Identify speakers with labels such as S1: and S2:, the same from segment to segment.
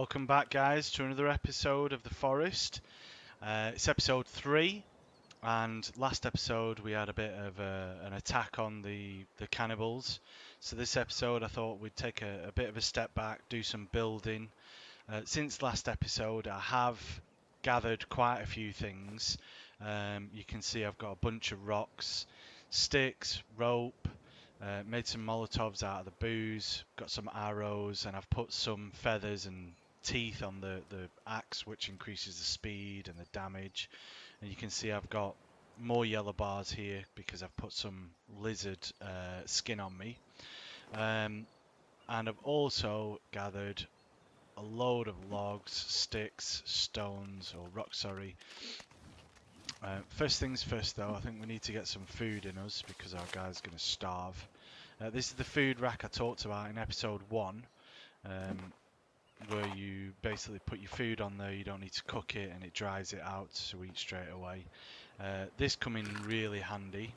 S1: Welcome back, guys, to another episode of The Forest. It's episode 3, and last episode we had a bit of an attack on the cannibals. So this episode I thought we'd take a bit of a step back, do some building. Since last episode I have gathered quite a few things. You can see I've got a bunch of rocks, sticks, rope, made some Molotovs out of the booze, got some arrows, and I've put some feathers and teeth on the axe, which increases the speed and the damage. And you can see I've got more yellow bars here because I've put some lizard skin on me. And I've also gathered a load of logs, sticks, stones, or rocks, sorry. First things first, though, I think we need to get some food in us because our guy's going to starve. This is the food rack I talked about in episode 1, where you basically put your food on there, you don't need to cook it, and it dries it out to eat straight away. This come in really handy.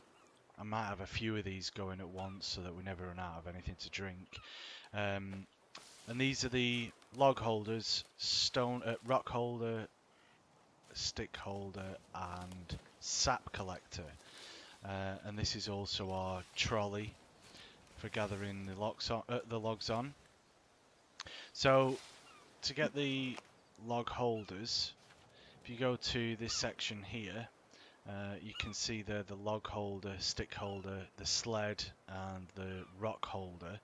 S1: I might have a few of these going at once so that we never run out of anything to drink. And these are the log holders, rock holder, stick holder, and sap collector. And this is also our trolley for gathering the logs on. So to get the log holders, if you go to this section here, you can see there the log holder, stick holder, the sled, and the rock holder.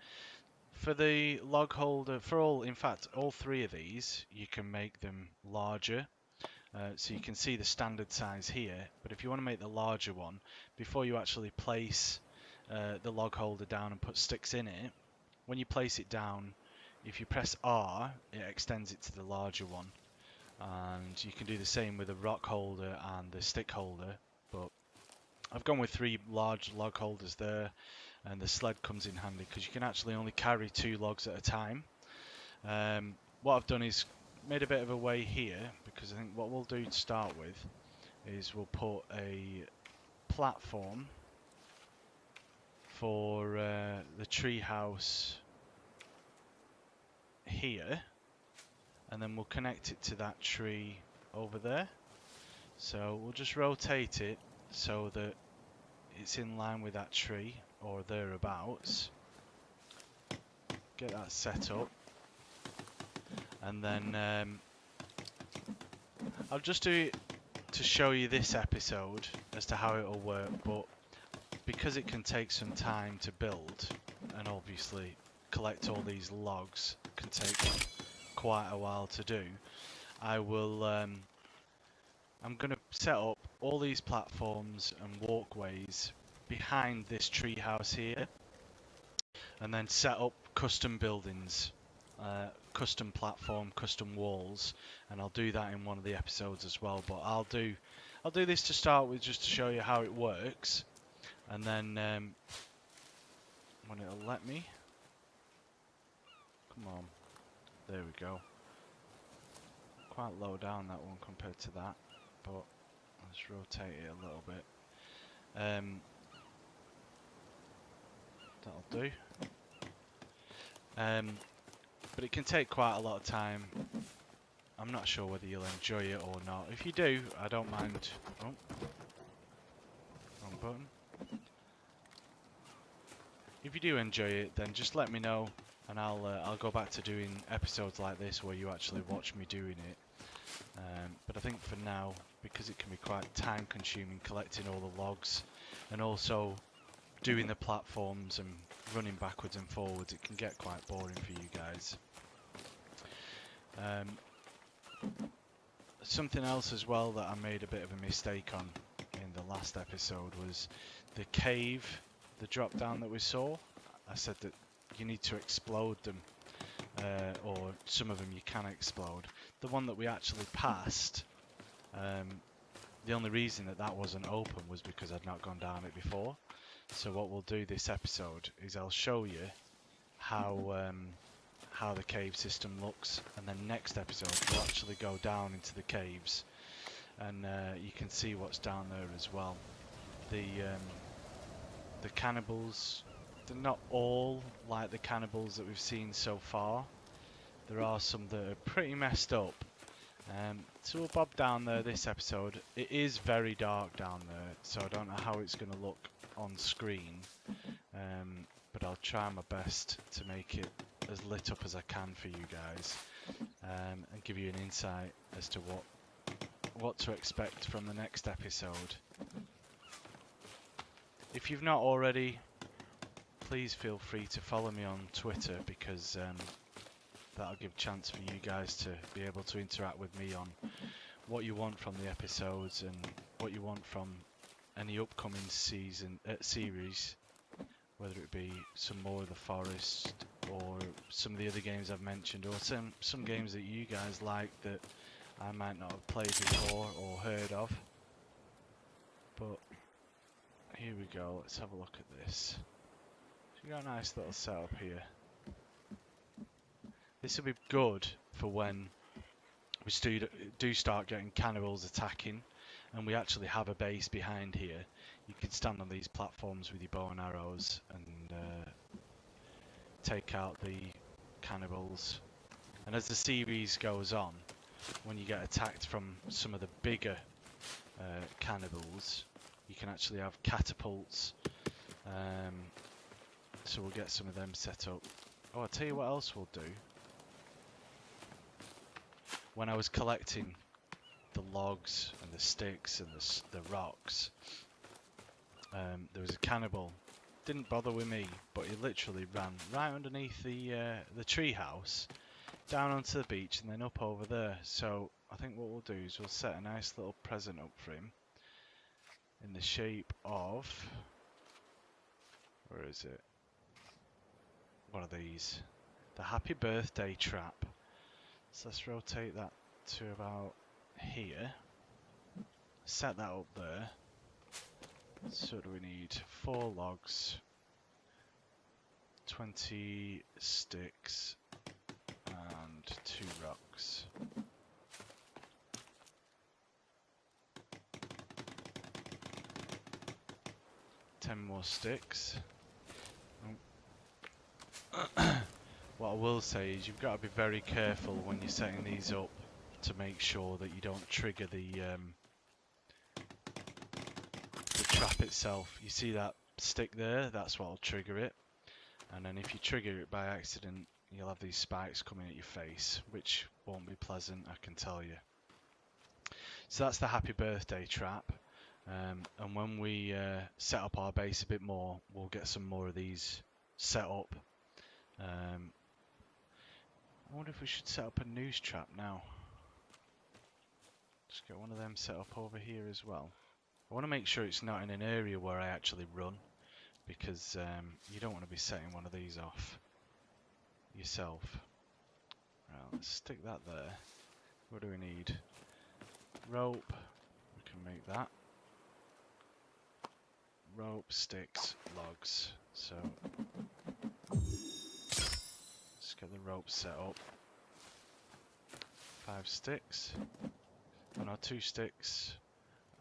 S1: For the log holder, in fact, all 3 of these, you can make them larger. So you can see the standard size here, but if you want to make the larger one, before you actually place the log holder down and put sticks in it, when you place it down, if you press R, it extends it to the larger one. And you can do the same with the rock holder and the stick holder, but I've gone with 3 large log holders there, and the sled comes in handy because you can actually only carry 2 logs at a time. What I've done is made a bit of a way here, because I think what we'll do to start with is we'll put a platform for the treehouse here, and then we'll connect it to that tree over there. So we'll just rotate it so that it's in line with that tree or thereabouts. Get that set up, and then I'll just do it to show you this episode as to how it'll work, but because it can take some time to build, and obviously collect all these logs can take quite a while to do, I'm going to set up all these platforms and walkways behind this treehouse here, and then set up custom buildings, custom platform, custom walls, and I'll do that in one of the episodes as well. But I'll do this to start with, just to show you how it works, and then when it'll let me, come on, there we go. Quite low down that one compared to that, but let's rotate it a little bit. That'll do. But it can take quite a lot of time. I'm not sure whether you'll enjoy it or not. If you do, I don't mind. Oh, wrong button. If you do enjoy it, then just let me know, and I'll go back to doing episodes like this where you actually watch me doing it. But I think for now, because it can be quite time consuming collecting all the logs and also doing the platforms and running backwards and forwards, it can get quite boring for you guys. Something else as well that I made a bit of a mistake on in the last episode was the cave, the drop down that we saw. I said that you need to explode them, or some of them you can explode. The one that we actually passed, the only reason that wasn't open was because I'd not gone down it before. So what we'll do this episode is I'll show you how the cave system looks, and then next episode we'll actually go down into the caves, and you can see what's down there as well. The cannibals, they're not all like the cannibals that we've seen so far. there are some that are pretty messed up. So we'll bob down there this episode. It is very dark down there, so I don't know how it's going to look on screen. But I'll try my best to make it as lit up as I can for you guys, and give you an insight as to what to expect from the next episode. If you've not already, please feel free to follow me on Twitter, because that'll give a chance for you guys to be able to interact with me on what you want from the episodes and what you want from any upcoming series, whether it be some more of the Forest or some of the other games I've mentioned, or some games that you guys like that I might not have played before or heard of. But here we go, let's have a look at this. So you got a nice little setup here. This will be good for when we do start getting cannibals attacking, and we actually have a base behind here. You can stand on these platforms with your bow and arrows and take out the cannibals. And as the series goes on, when you get attacked from some of the bigger cannibals, you can actually have catapults. So we'll get some of them set up. Oh, I'll tell you what else we'll do. When I was collecting the logs and the sticks and the rocks, there was a cannibal. Didn't bother with me, but he literally ran right underneath the treehouse, down onto the beach, and then up over there. So I think what we'll do is we'll set a nice little present up for him in the shape of, where is it? One of these, the happy birthday trap. So let's rotate that to about here. Set that up there. So do we need 4 logs, 20 sticks, and 2 rocks. Ten more sticks. What I will say is you've got to be very careful when you're setting these up to make sure that you don't trigger the trap itself. You see that stick there? That's what will trigger it. And then if you trigger it by accident, you'll have these spikes coming at your face, which won't be pleasant, I can tell you. So that's the happy birthday trap. And when we set up our base a bit more, we'll get some more of these set up. I wonder if we should set up a noose trap now. Just get one of them set up over here as well. I want to make sure it's not in an area where I actually run, because you don't want to be setting one of these off yourself. Right, let's stick that there. What do we need? Rope. We can make that. Rope, sticks, logs. So let's get the rope set up. 5 sticks. Oh no, 2 sticks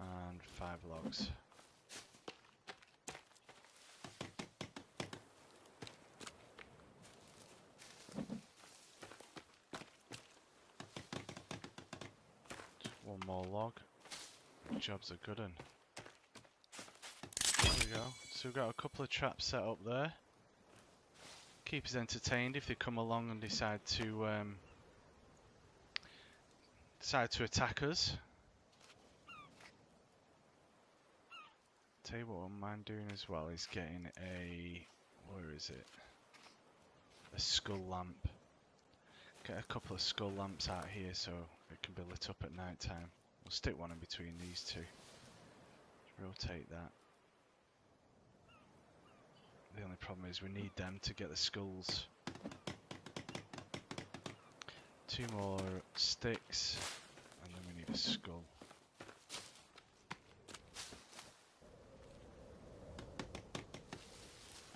S1: and 5 logs. Just 1 more log. Job's a good one. There we go. So we've got a couple of traps set up there. Keep us entertained if they come along and decide to attack us. Tell you what I mind doing as well is getting a, where is it? A skull lamp. Get a couple of skull lamps out here so it can be lit up at night time. We'll stick one in between these two. Rotate that. The only problem is we need them to get the skulls. 2 more sticks, and then we need a skull.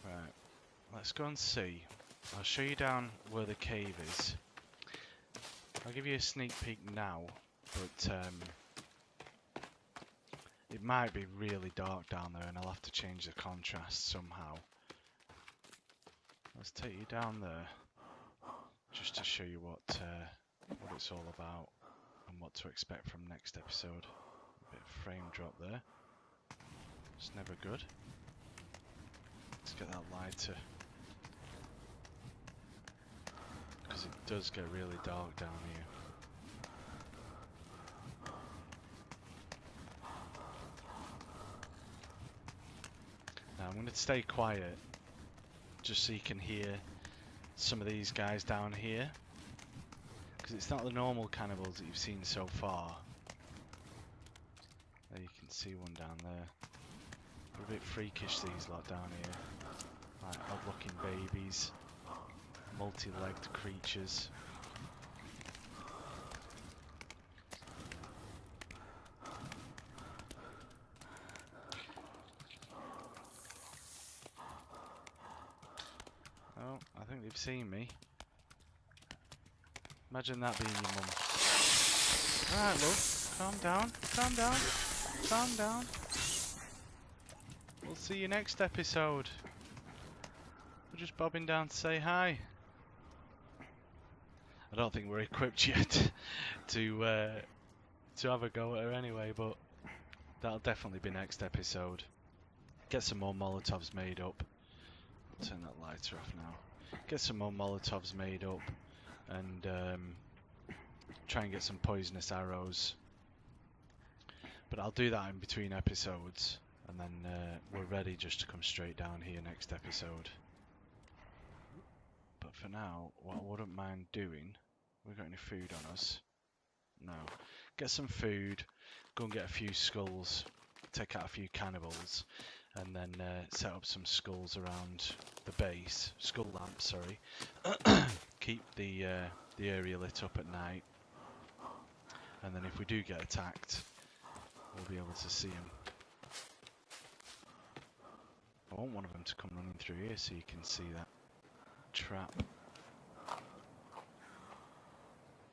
S1: Right, let's go and see. I'll show you down where the cave is. I'll give you a sneak peek now, but it might be really dark down there and I'll have to change the contrast somehow. Let's take you down there. just to show you what it's all about and what to expect from next episode. A bit of frame drop there. It's never good. Let's get that lighter, because it does get really dark down here. Now I'm going to stay quiet just so you can hear some of these guys down here, because it's not the normal cannibals that you've seen so far. There you can see one down there. They're a bit freakish, these lot down here. Like odd looking babies, multi-legged creatures. Oh, I think they've seen me. Imagine that being your mum. Alright, love, calm down, calm down, calm down. We'll see you next episode. We're just bobbing down to say hi. I don't think we're equipped yet to have a go at her anyway, but that'll definitely be next episode. Get some more Molotovs made up. I'll turn that lighter off now. Get some more Molotovs made up and try and get some poisonous arrows. But I'll do that in between episodes, and then we're ready just to come straight down here next episode. But for now, what I wouldn't mind doing, we got any food on us? No. Get some food, go and get a few skulls, take out a few cannibals, and then set up some skulls around the base, skull lamps, sorry. Keep the area lit up at night, and then if we do get attacked, we'll be able to see them. I want one of them to come running through here so you can see that trap.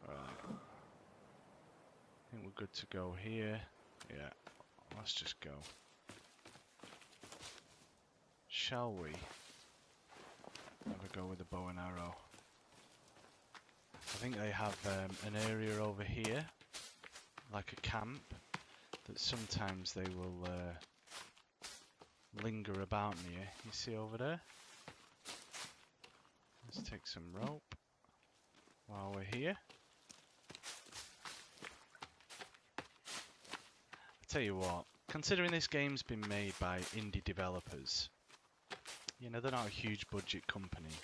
S1: Right. I think we're good to go here. Yeah, let's just go. Shall we have a go with the bow and arrow? I think they have an area over here, like a camp, that sometimes they will linger about near. You see over there? Let's take some rope while we're here. I tell you what, considering this game's been made by indie developers, you know, they're not a huge budget company,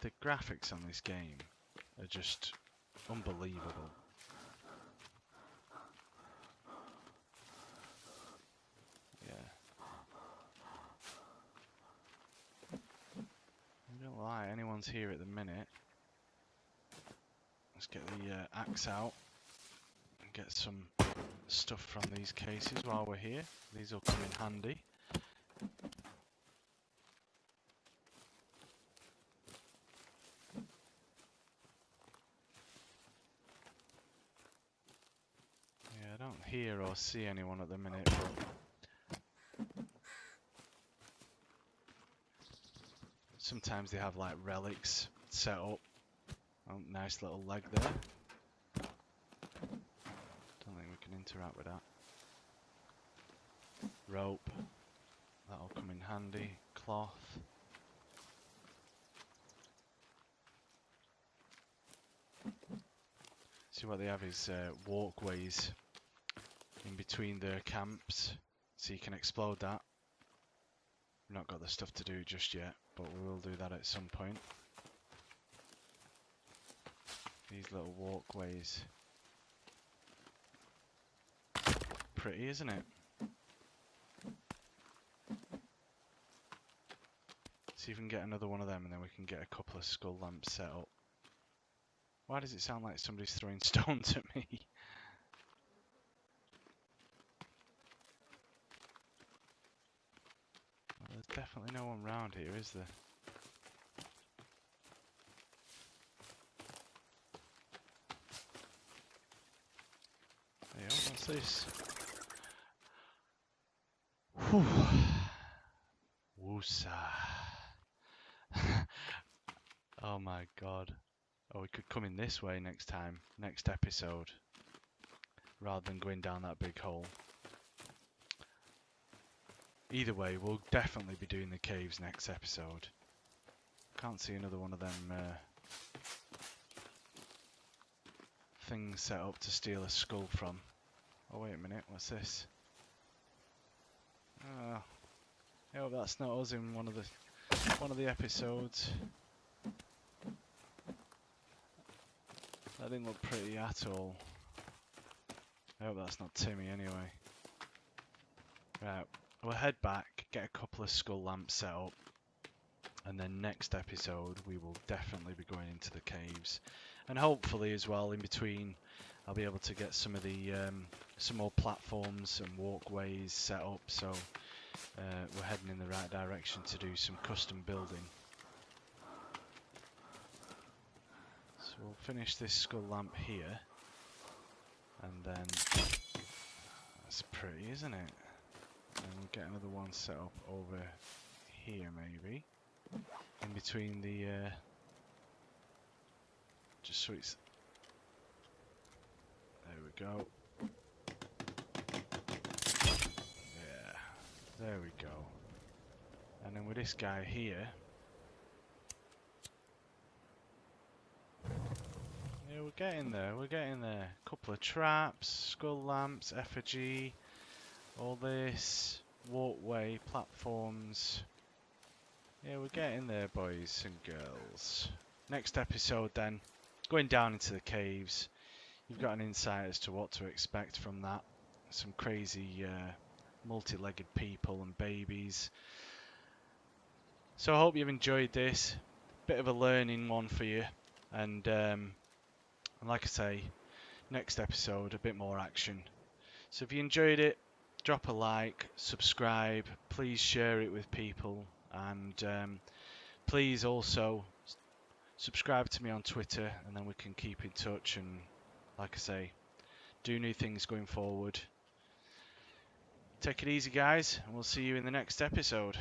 S1: the graphics on this game are just unbelievable. I don't lie, anyone's here at the minute. Let's get the axe out and get some stuff from these cases while we're here. These will come in handy. Yeah, I don't hear or see anyone at the minute, but sometimes they have like relics set up. Oh, nice little leg there. Don't think we can interact with that. Rope. That'll come in handy. Cloth. See, what they have is walkways in between their camps, so you can explode that. We've not got the stuff to do just yet, but we will do that at some point. These little walkways. Pretty, isn't it? See if we can get another one of them, and then we can get a couple of skull lamps set up. Why does it sound like somebody's throwing stones at me? Well, there's definitely no one round here, is there? Hey, what's this? Whew. Woosa. Oh my god. Oh, we could come in this way next time, next episode, rather than going down that big hole. Either way, we'll definitely be doing the caves next episode. Can't see another one of them things set up to steal a skull from. Oh wait a minute, what's this? Oh, I hope that's not us in one of the episodes. That didn't look pretty at all. I hope that's not Timmy anyway. Right, we'll head back, get a couple of skull lamps set up, and then next episode we will definitely be going into the caves. And hopefully as well, in between, I'll be able to get some of the some more platforms and walkways set up, so we're heading in the right direction to do some custom building. So we'll finish this skull lamp here, and then that's pretty, isn't it? And we'll get another one set up over here maybe, in between the just so it's, there we go. Yeah, there we go. And then with this guy here, yeah, we're getting there, we're getting there. Couple of traps, skull lamps, effigy, all this, walkway, platforms. Yeah, we're getting there, boys and girls. Next episode then, going down into the caves. You've got an insight as to what to expect from that. Some crazy multi-legged people and babies. So I hope you've enjoyed this. Bit of a learning one for you. And like I say, next episode, a bit more action. So if you enjoyed it, drop a like, subscribe, please share it with people, and please also subscribe to me on Twitter, and then we can keep in touch and, like I say, do new things going forward. Take it easy, guys, and we'll see you in the next episode.